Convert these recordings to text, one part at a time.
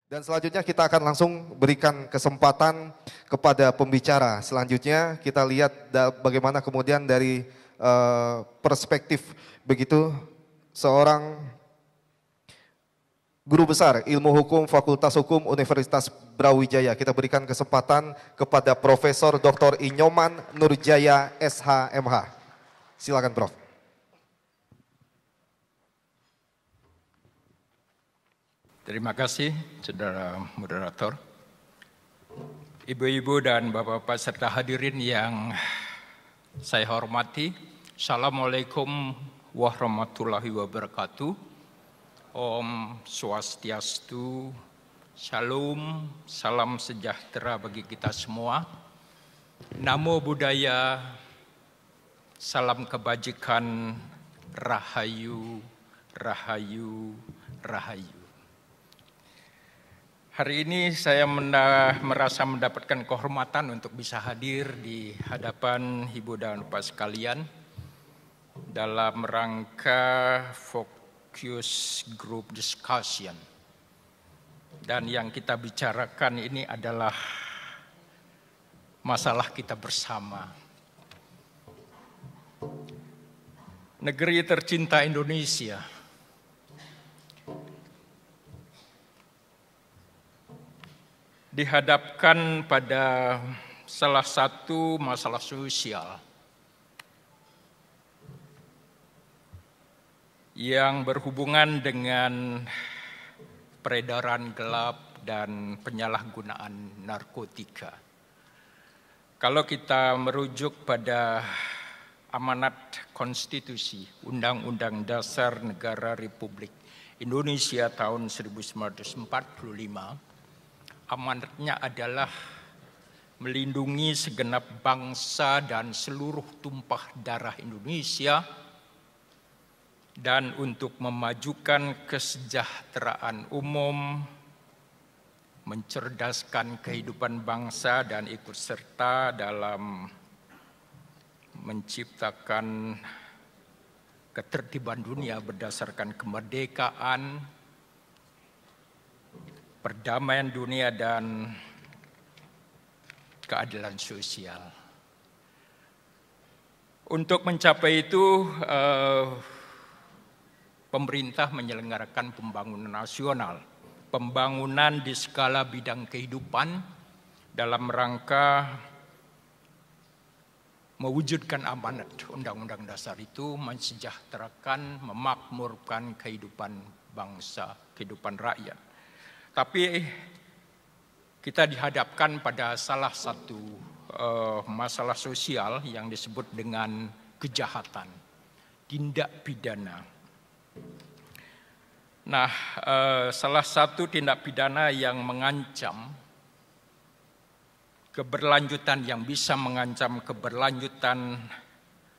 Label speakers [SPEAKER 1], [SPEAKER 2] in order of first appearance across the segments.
[SPEAKER 1] Dan selanjutnya kita akan langsung berikan kesempatan kepada pembicara. Selanjutnya kita lihat bagaimana kemudian dari perspektif begitu seorang guru besar ilmu hukum Fakultas Hukum Universitas Brawijaya. Kita berikan kesempatan kepada Profesor Dr. Inyoman Nurjaya SHMH. Silakan Prof.
[SPEAKER 2] Terima kasih, saudara moderator. Ibu-ibu dan bapak-bapak serta hadirin yang saya hormati. Assalamualaikum warahmatullahi wabarakatuh. Om Swastiastu, Shalom, salam sejahtera bagi kita semua. Namo Buddhaya, salam kebajikan, Rahayu, Rahayu, Rahayu. Hari ini saya merasa mendapatkan kehormatan untuk bisa hadir di hadapan ibu dan bapak sekalian dalam rangka Focus Group Discussion. Dan yang kita bicarakan ini adalah masalah kita bersama. Negeri tercinta Indonesia. Dihadapkan pada salah satu masalah sosial yang berhubungan dengan peredaran gelap dan penyalahgunaan narkotika. Kalau kita merujuk pada amanat konstitusi Undang-Undang Dasar Negara Republik Indonesia tahun 1945, amanatnya adalah melindungi segenap bangsa dan seluruh tumpah darah Indonesia dan untuk memajukan kesejahteraan umum, mencerdaskan kehidupan bangsa dan ikut serta dalam menciptakan ketertiban dunia berdasarkan kemerdekaan, perdamaian dunia dan keadilan sosial. Untuk mencapai itu, pemerintah menyelenggarakan pembangunan nasional, pembangunan di skala bidang kehidupan dalam rangka mewujudkan amanat Undang-Undang Dasar itu, mensejahterakan, memakmurkan kehidupan bangsa, kehidupan rakyat. Tapi kita dihadapkan pada salah satu masalah sosial yang disebut dengan kejahatan, tindak pidana. Nah, salah satu tindak pidana yang mengancam keberlanjutan, yang bisa mengancam keberlanjutan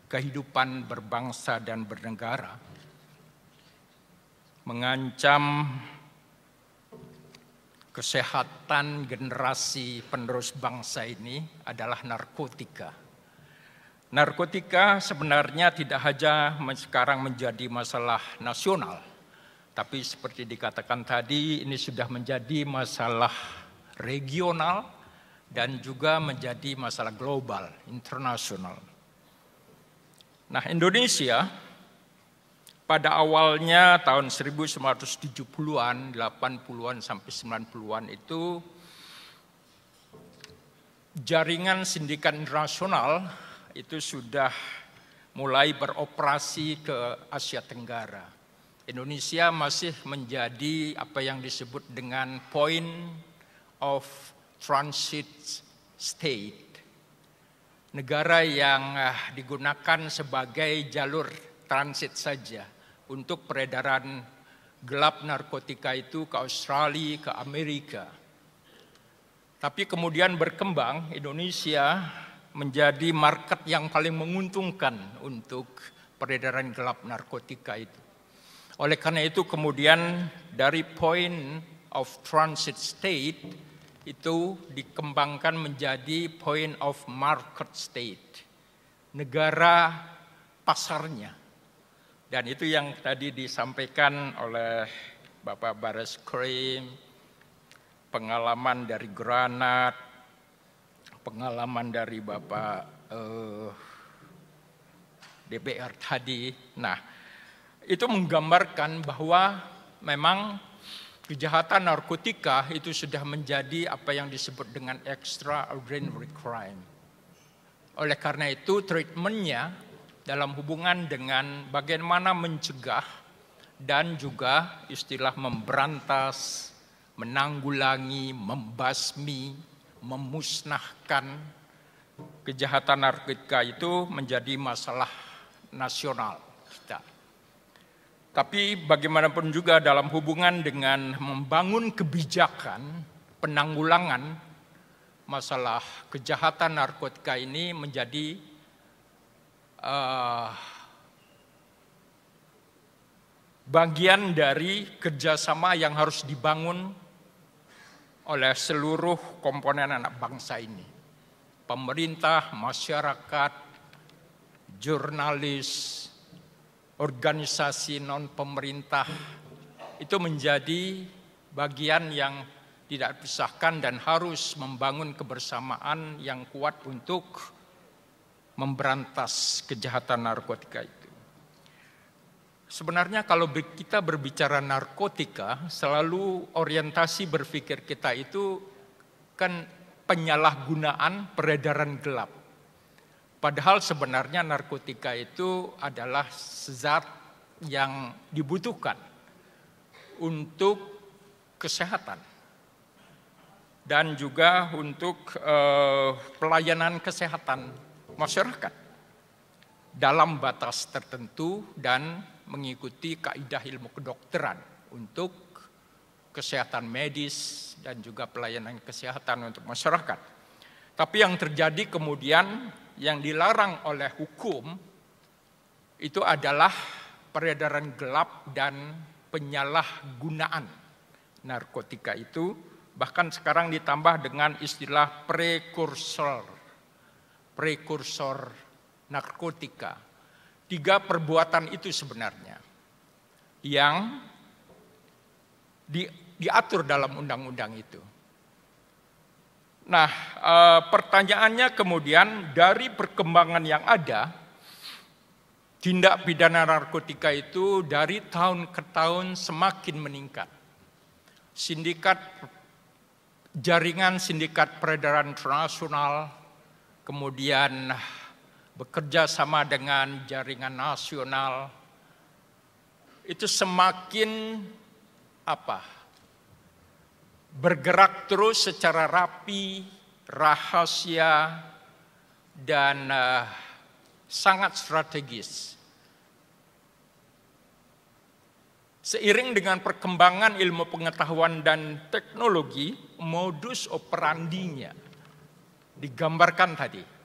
[SPEAKER 2] kehidupan berbangsa dan bernegara, mengancam kesehatan generasi penerus bangsa ini adalah narkotika. Narkotika sebenarnya tidak hanya sekarang menjadi masalah nasional, tapi seperti dikatakan tadi ini sudah menjadi masalah regional dan juga menjadi masalah global, internasional. Nah, Indonesia pada awalnya tahun 1970-an, 80-an sampai 90-an itu jaringan sindikat internasional itu sudah mulai beroperasi ke Asia Tenggara. Indonesia masih menjadi apa yang disebut dengan point of transit state. Negara yang digunakan sebagai jalur transit saja untuk peredaran gelap narkotika itu ke Australia, ke Amerika. Tapi kemudian berkembang, Indonesia menjadi market yang paling menguntungkan untuk peredaran gelap narkotika itu. Oleh karena itu kemudian dari point of transit state itu dikembangkan menjadi point of market state, negara pasarnya. Dan itu yang tadi disampaikan oleh Bapak Bareskrim, pengalaman dari Granat, pengalaman dari Bapak DPR tadi. Nah, itu menggambarkan bahwa memang kejahatan narkotika itu sudah menjadi apa yang disebut dengan extraordinary crime. Oleh karena itu, treatmentnya dalam hubungan dengan bagaimana mencegah dan juga istilah memberantas, menanggulangi, membasmi, memusnahkan kejahatan narkotika itu menjadi masalah nasional kita. Tapi bagaimanapun juga dalam hubungan dengan membangun kebijakan penanggulangan masalah kejahatan narkotika ini menjadi bagian dari kerjasama yang harus dibangun oleh seluruh komponen anak bangsa ini. Pemerintah, masyarakat, jurnalis, organisasi non-pemerintah, itu menjadi bagian yang tidak dipisahkan dan harus membangun kebersamaan yang kuat untuk memberantas kejahatan narkotika itu. Sebenarnya kalau kita berbicara narkotika, selalu orientasi berpikir kita itu kan penyalahgunaan peredaran gelap. Padahal sebenarnya narkotika itu adalah zat yang dibutuhkan untuk kesehatan dan juga untuk pelayanan kesehatan masyarakat dalam batas tertentu dan mengikuti kaidah ilmu kedokteran untuk kesehatan medis dan juga pelayanan kesehatan untuk masyarakat. Tapi yang terjadi kemudian yang dilarang oleh hukum itu adalah peredaran gelap dan penyalahgunaan narkotika itu, bahkan sekarang ditambah dengan istilah prekursor narkotika. 3 perbuatan itu sebenarnya yang diatur dalam undang-undang itu. Nah, pertanyaannya kemudian dari perkembangan yang ada, tindak pidana narkotika itu dari tahun ke tahun semakin meningkat. Jaringan sindikat peredaran internasional, kemudian bekerja sama dengan jaringan nasional, itu semakin bergerak terus secara rapi, rahasia, dan sangat strategis. Seiring dengan perkembangan ilmu pengetahuan dan teknologi, modus operandinya digambarkan tadi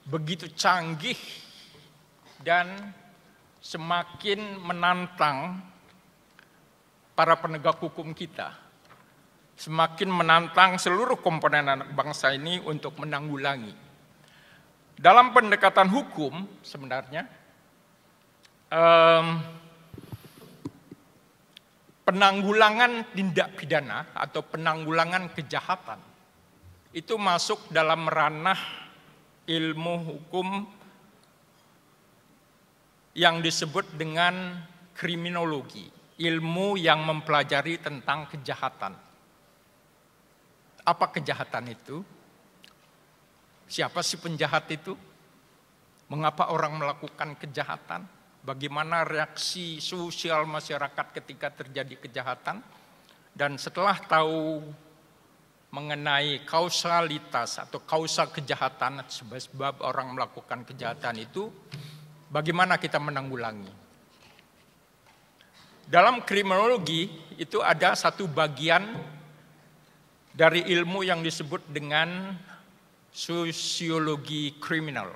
[SPEAKER 2] begitu canggih dan semakin menantang para penegak hukum kita, semakin menantang seluruh komponen anak bangsa ini untuk menanggulangi. Dalam pendekatan hukum sebenarnya penanggulangan tindak pidana atau penanggulangan kejahatan itu masuk dalam ranah ilmu hukum yang disebut dengan kriminologi, ilmu yang mempelajari tentang kejahatan. Apa kejahatan itu? Siapa sih penjahat itu? Mengapa orang melakukan kejahatan? Bagaimana reaksi sosial masyarakat ketika terjadi kejahatan? Dan setelah tahu mengenai kausalitas atau kausa kejahatan, sebab orang melakukan kejahatan itu, bagaimana kita menanggulangi? Dalam kriminologi itu ada satu bagian dari ilmu yang disebut dengan sosiologi kriminal.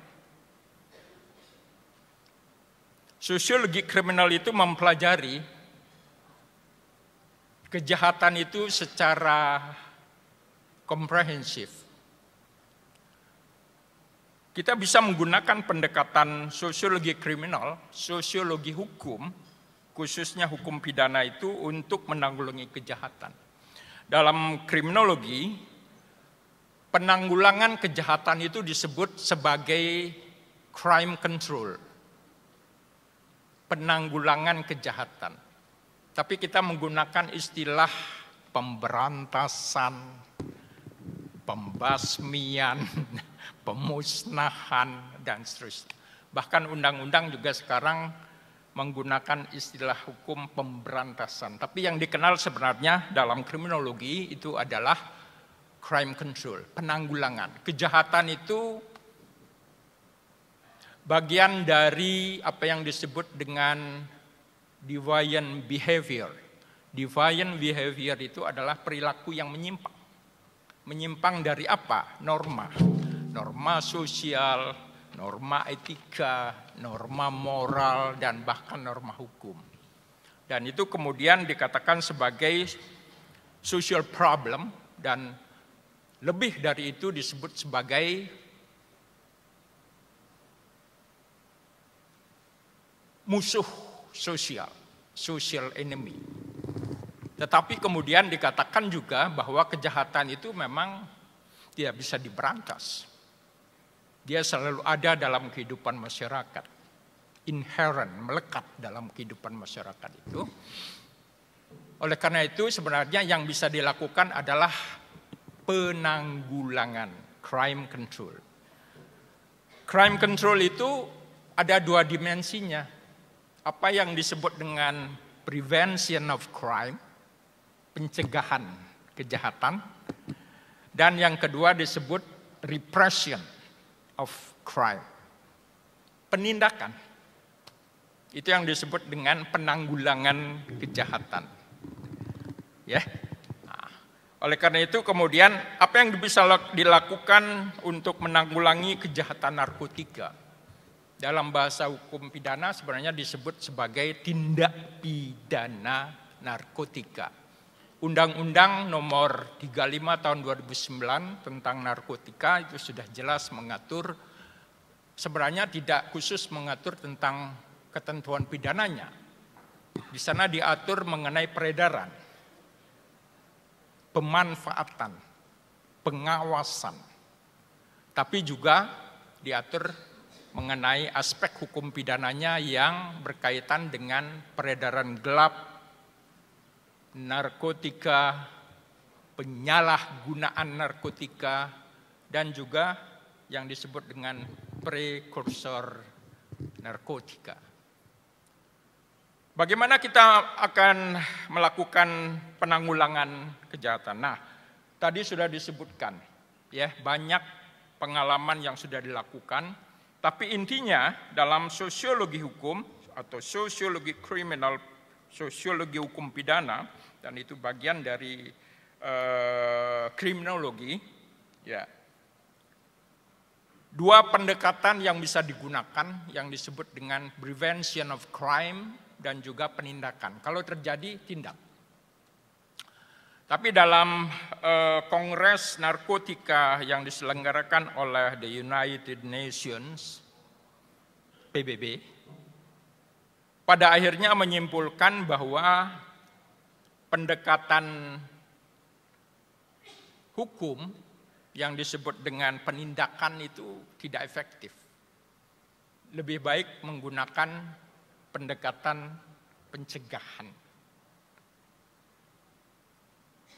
[SPEAKER 2] Sosiologi kriminal itu mempelajari kejahatan itu secara komprehensif. Kita bisa menggunakan pendekatan sosiologi kriminal, sosiologi hukum, khususnya hukum pidana itu untuk menanggulangi kejahatan. Dalam kriminologi, penanggulangan kejahatan itu disebut sebagai crime control. Penanggulangan kejahatan. Tapi kita menggunakan istilah pemberantasan, pembasmian, pemusnahan, dan seterusnya. Bahkan undang-undang juga sekarang menggunakan istilah hukum pemberantasan. Tapi yang dikenal sebenarnya dalam kriminologi itu adalah crime control, penanggulangan. Kejahatan itu bagian dari apa yang disebut dengan deviant behavior. Deviant behavior itu adalah perilaku yang menyimpang. Menyimpang dari apa? Norma. Norma sosial, norma etika, norma moral, dan bahkan norma hukum. Dan itu kemudian dikatakan sebagai social problem, dan lebih dari itu disebut sebagai musuh sosial, social enemy. Tetapi kemudian dikatakan juga bahwa kejahatan itu memang tidak bisa diberantas. Dia selalu ada dalam kehidupan masyarakat. Inherent, melekat dalam kehidupan masyarakat itu. Oleh karena itu sebenarnya yang bisa dilakukan adalah penanggulangan, crime control. Crime control itu ada dua dimensinya. Apa yang disebut dengan prevention of crime, pencegahan kejahatan, dan yang kedua disebut repression of crime, penindakan. Itu yang disebut dengan penanggulangan kejahatan. Ya. Nah, oleh karena itu kemudian apa yang bisa dilakukan untuk menanggulangi kejahatan narkotika? Dalam bahasa hukum pidana sebenarnya disebut sebagai tindak pidana narkotika. Undang-Undang nomor 35 tahun 2009 tentang narkotika itu sudah jelas mengatur, sebenarnya tidak khusus mengatur tentang ketentuan pidananya. Di sana diatur mengenai peredaran, pemanfaatan, pengawasan, tapi juga diatur mengenai aspek hukum pidananya yang berkaitan dengan peredaran gelap, narkotika, penyalahgunaan narkotika, dan juga yang disebut dengan prekursor narkotika. Bagaimana kita akan melakukan penanggulangan kejahatan? Nah, tadi sudah disebutkan, ya, banyak pengalaman yang sudah dilakukan, tapi intinya dalam sosiologi hukum atau sosiologi kriminal, sosiologi hukum pidana, dan itu bagian dari kriminologi, ya. Dua pendekatan yang bisa digunakan yang disebut dengan prevention of crime dan juga penindakan. Kalau terjadi, tindak. Tapi dalam Kongres Narkotika yang diselenggarakan oleh the United Nations, PBB, pada akhirnya menyimpulkan bahwa pendekatan hukum yang disebut dengan penindakan itu tidak efektif. Lebih baik menggunakan pendekatan pencegahan.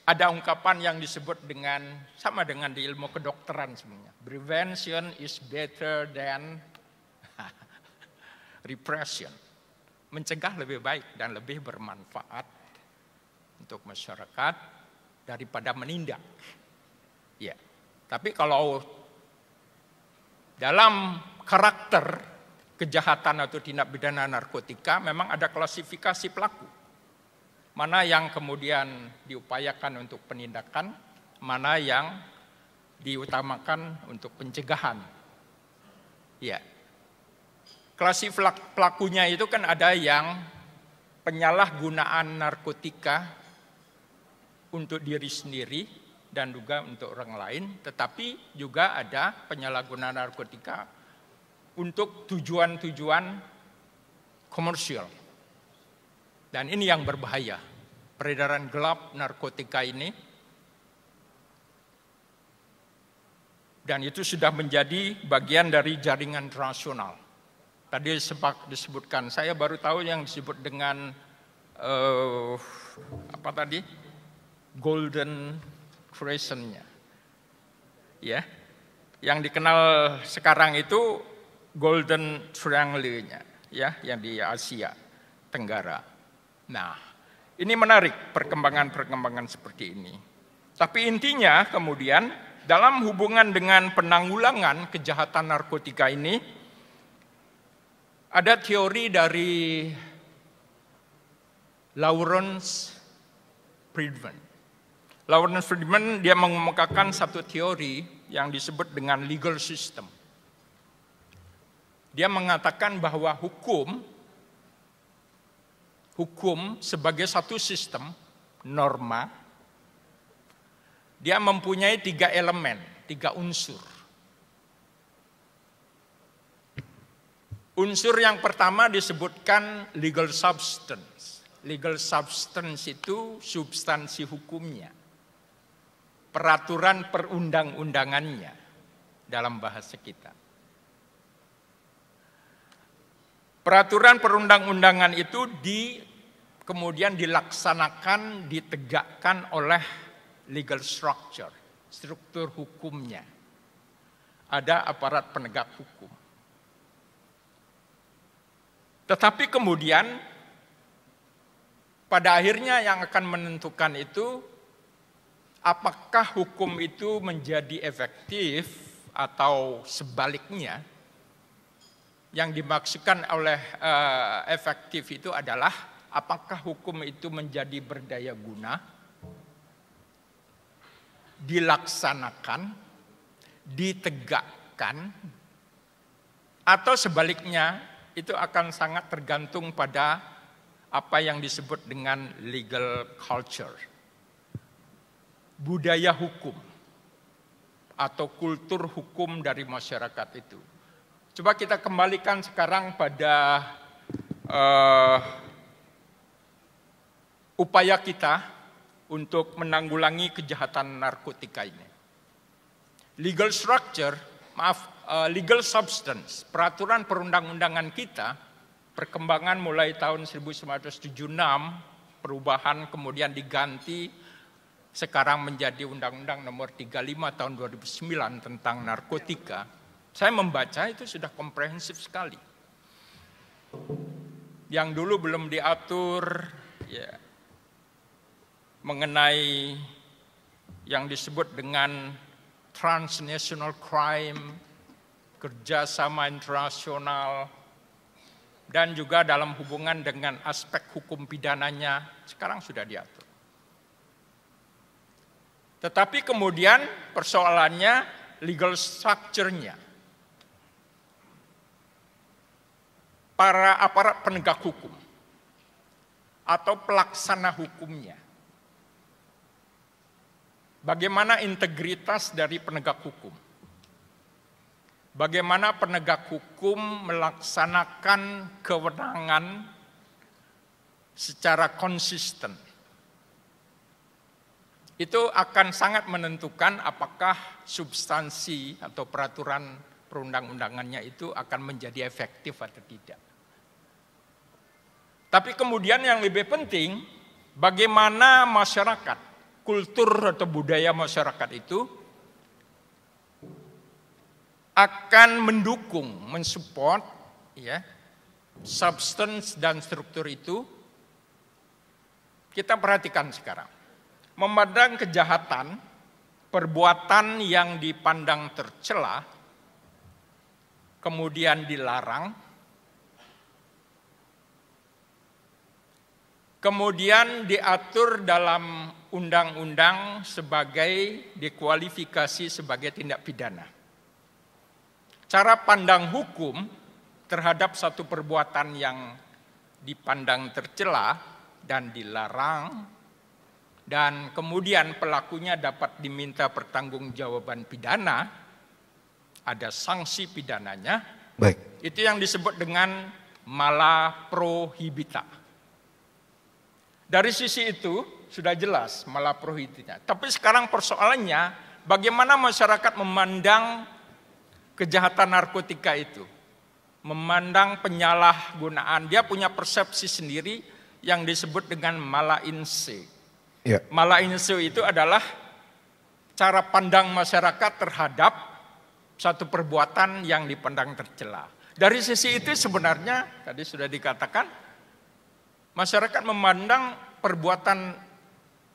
[SPEAKER 2] Ada ungkapan yang disebut dengan, sama dengan di ilmu kedokteran sebenarnya, prevention is better than repression. Mencegah lebih baik dan lebih bermanfaat untuk masyarakat daripada menindak. Ya. Tapi kalau dalam karakter kejahatan atau tindak pidana narkotika memang ada klasifikasi pelaku. Mana yang kemudian diupayakan untuk penindakan, mana yang diutamakan untuk pencegahan. Ya. Klasifikasi pelakunya itu kan ada yang penyalahgunaan narkotika untuk diri sendiri dan juga untuk orang lain, tetapi juga ada penyalahgunaan narkotika untuk tujuan-tujuan komersial. Dan ini yang berbahaya. Peredaran gelap narkotika ini Dan itu sudah menjadi bagian dari jaringan internasional. Tadi sempat disebutkan, saya baru tahu yang disebut dengan apa tadi? Golden Crescent-nya. Ya. Yang dikenal sekarang itu Golden Triangle-nya, ya, yang di Asia Tenggara. Nah, ini menarik perkembangan-perkembangan seperti ini. Tapi intinya kemudian dalam hubungan dengan penanggulangan kejahatan narkotika ini, ada teori dari Lawrence Friedman. Lawrence Friedman dia mengemukakan satu teori yang disebut dengan legal system. Dia mengatakan bahwa hukum sebagai satu sistem, norma, dia mempunyai 3 elemen, 3 unsur. Unsur yang pertama disebutkan legal substance. Legal substance itu substansi hukumnya. Peraturan perundang-undangannya dalam bahasa kita. Peraturan perundang-undangan itu kemudian dilaksanakan, ditegakkan oleh legal structure, struktur hukumnya. Ada aparat penegak hukum. Tetapi kemudian pada akhirnya yang akan menentukan itu apakah hukum itu menjadi efektif atau sebaliknya. Yang dimaksudkan oleh efektif itu adalah apakah hukum itu menjadi berdaya guna, dilaksanakan, ditegakkan, atau sebaliknya itu akan sangat tergantung pada apa yang disebut dengan legal culture, budaya hukum atau kultur hukum dari masyarakat itu. Coba kita kembalikan sekarang pada upaya kita untuk menanggulangi kejahatan narkotika ini. Legal structure, legal substance, peraturan perundang-undangan kita, perkembangan mulai tahun 1976, perubahan kemudian diganti, sekarang menjadi Undang-Undang Nomor 35 tahun 2009 tentang narkotika. Saya membaca itu sudah komprehensif sekali. Yang dulu belum diatur, ya, mengenai yang disebut dengan transnational crime, kerjasama internasional, dan juga dalam hubungan dengan aspek hukum pidananya, sekarang sudah diatur. Tetapi kemudian persoalannya legal structure-nya. Para aparat penegak hukum atau pelaksana hukumnya. Bagaimana integritas dari penegak hukum? Bagaimana penegak hukum melaksanakan kewenangan secara konsisten? Itu akan sangat menentukan apakah substansi atau peraturan perundang-undangannya itu akan menjadi efektif atau tidak. Tapi kemudian yang lebih penting, bagaimana masyarakat, kultur atau budaya masyarakat itu akan mendukung, mensupport, ya, substance dan struktur itu. Kita perhatikan sekarang. Memandang kejahatan, perbuatan yang dipandang tercela, kemudian dilarang, kemudian diatur dalam undang-undang sebagai dikualifikasi sebagai tindak pidana. Cara pandang hukum terhadap satu perbuatan yang dipandang tercela dan dilarang, dan kemudian pelakunya dapat diminta pertanggungjawaban pidana, ada sanksi pidananya.
[SPEAKER 1] Baik.
[SPEAKER 2] Itu yang disebut dengan mala prohibita. Dari sisi itu sudah jelas mala prohibita. Tapi sekarang persoalannya bagaimana masyarakat memandang kejahatan narkotika itu. Memandang penyalahgunaan. Dia punya persepsi sendiri yang disebut dengan mala inse.
[SPEAKER 1] Ya.
[SPEAKER 2] Mala inse itu adalah cara pandang masyarakat terhadap satu perbuatan yang dipandang tercela. Dari sisi itu sebenarnya, tadi sudah dikatakan, masyarakat memandang perbuatan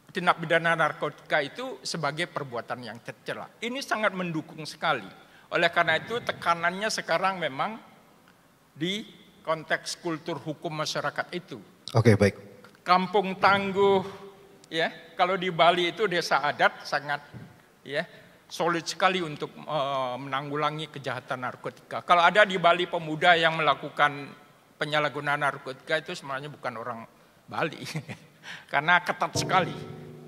[SPEAKER 2] tindak pidana narkotika itu sebagai perbuatan yang tercela. Ini sangat mendukung sekali. Oleh karena itu tekanannya sekarang memang di konteks kultur hukum masyarakat itu.
[SPEAKER 1] Oke, baik.
[SPEAKER 2] Kampung tangguh, ya, kalau di Bali itu desa adat sangat, ya, solid sekali untuk menanggulangi kejahatan narkotika. Kalau ada di Bali pemuda yang melakukan penyalahgunaan narkotika itu sebenarnya bukan orang Bali, karena ketat sekali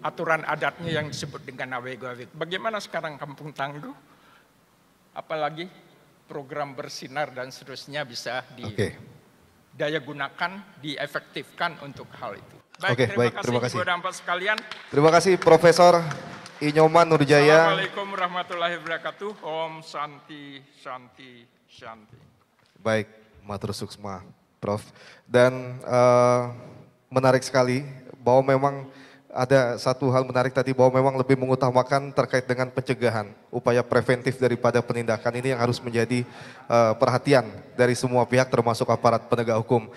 [SPEAKER 2] aturan adatnya yang disebut dengan awegawit. Bagaimana sekarang kampung tangguh? Apalagi program bersinar dan seterusnya bisa didaya gunakan, diefektifkan untuk hal itu. Baik, terima kasih Ibu dan Bapak sekalian.
[SPEAKER 1] Terima kasih Profesor Inyoman Nurjaya.
[SPEAKER 2] Assalamualaikum warahmatullahi wabarakatuh. Om Santi, Santi, Santi.
[SPEAKER 1] Baik, matur suksma, Prof. Dan menarik sekali bahwa memang ada satu hal menarik tadi bahwa memang lebih mengutamakan terkait dengan pencegahan, upaya preventif daripada penindakan ini yang harus menjadi perhatian dari semua pihak termasuk aparat penegak hukum.